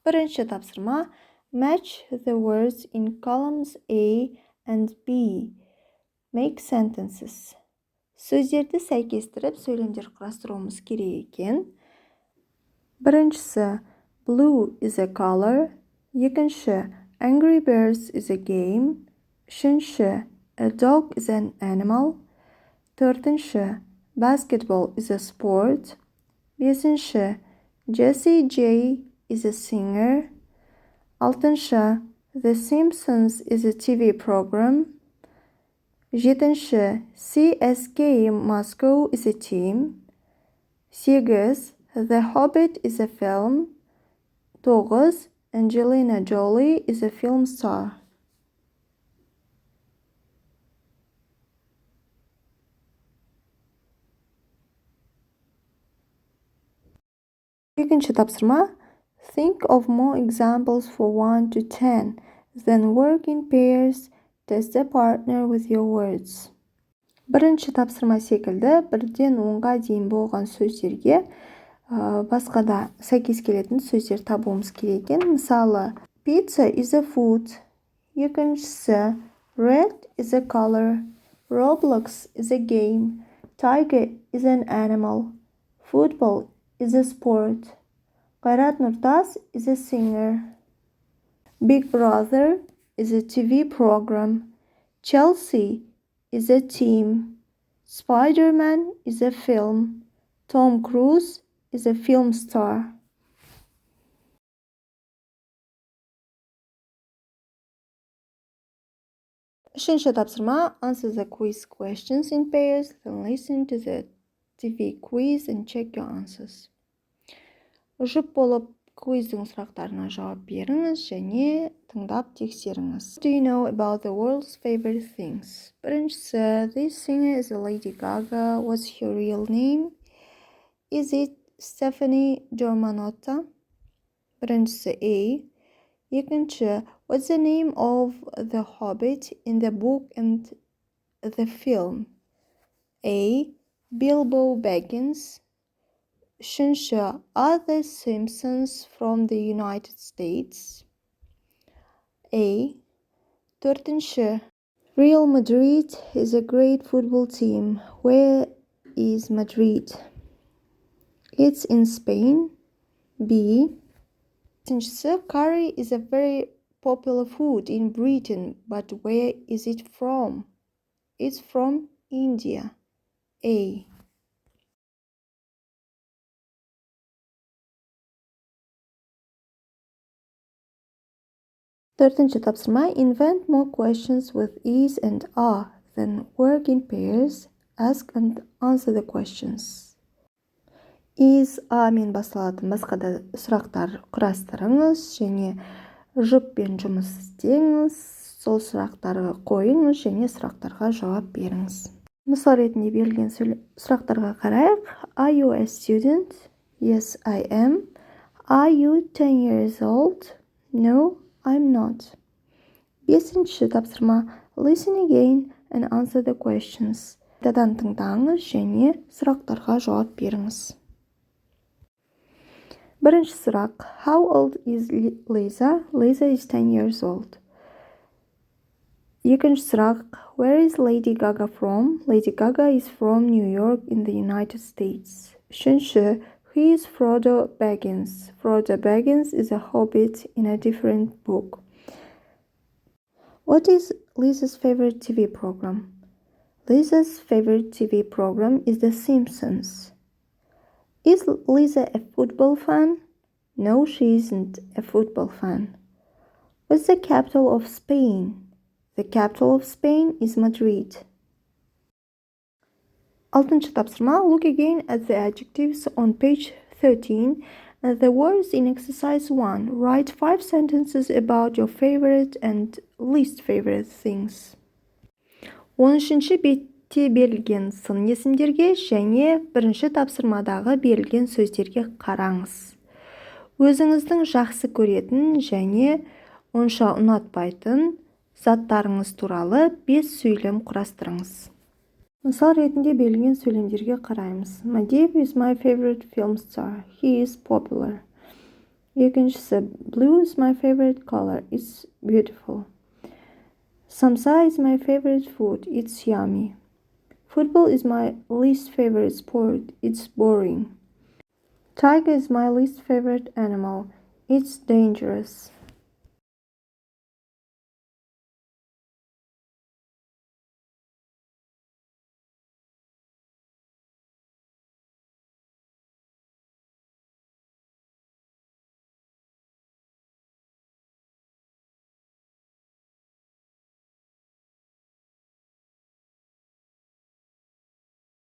Бірінші тапсырма. Match the words in columns A and B. Make sentences. Сөздерді сәйкестіріп, сөйлемдер құрастыруымыз керек екен. Біріншісі, blue is a color. Екінші, Angry Birds is a game. Үшінші, a dog is an animal. Төртінші, basketball is a sport. Бесінші, Jessie J is a singer. Алтыншы, The Simpsons is a TV program. Жетінші, CSKA Moscow is a team. Сегіз, The Hobbit is a film. Тоғыз, Angelina Jolie is a film star. Екінші тапсырма. Think of more examples for 1 to 10. Then work in pairs. Test the partner with your words. Бірінші тапсырма секілді, 1-ден 10-ға дейін болған сөздерге басқада сәйкес келетін сөздер табуымыз керек екен. Мысалы, pizza is a food. Екіншісі, red is a color. Roblox is a game. Tiger is an animal. Football is a sport. Қайрат Нұртас is a singer. Big Brother is a TV program. Chelsea is a team. Spider-Man is a film. Tom Cruise is a film star. Үшінші тапсырма. Answer the quiz questions in pairs. Then listen to the TV quiz and check your answers. Жұп болып квиздің сұрақтарына жауап беріңіз және тыңдап тексеріңіз. Do you know about the world's favorite things? Біріншісі, this singer is a Lady Gaga. What's her real name? Is it Stephanie Germanotta? Біріншісі, A. Екінші, what's the name of the Hobbit in the book and the film? A. Bilbo Baggins. Үшінші, are the Simpsons from the United States? A. Төртінші, Real Madrid is a great football team. Where is Madrid? It's in Spain. B. Бесіншісі, curry is a very popular food in Britain, but where is it from? It's from India. A. Төртінші тапсырма. Invent more questions with is and are. Then work in pairs. Ask and answer the questions. Is, мен басталатын басқа да сұрақтар құрастырыңыз және жұппен жұмыс істеңіз. Сол сұрақтарға қойыңыз және сұрақтарға жауап беріңіз. Мысал ретінде берілген сұрақтарға қарайық. Are you a student? Yes, I am. Are you 10 years old? No, I'm not. Бесінші тапсырма. Listen again and answer the questions. Қайтадан тыңдаңыз және сұрақтарға жауап беріңіз. Бірінші сұрақ. How old is Lisa? Lisa is 10 years old. Екінші сұрақ. Where is Lady Gaga from? Lady Gaga is from New York in the United States. Үшінші. Who is Frodo Baggins? Frodo Baggins is a hobbit in a different book. What is Lisa's favorite TV program? Lisa's favorite TV program is The Simpsons. Is Lisa a football fan? No, she isn't a football fan. What's the capital of Spain? The capital of Spain is Madrid. Алтыншы тапсырма. Look again at the adjectives on page 13 and the words in exercise 1. Write 5 sentences about your favorite and least favorite things. 13-ші бетте берілген сын есімдерге және бірінші тапсырмадағы берілген сөздерге қараңыз. Өзіңіздің жақсы көретін және онша ұнатпайтын заттарыңыз туралы 5 сөйлем құрастырыңыз. Мысал ретінде берілген сөйлемдерге қараймыз. Madib is my favorite film star. He is popular. Екіншісі, blue is my favorite color, it's beautiful. Samsa is my favorite food, it's yummy. Football is my least favorite sport, it's boring. Tiger is my least favorite animal, it's dangerous.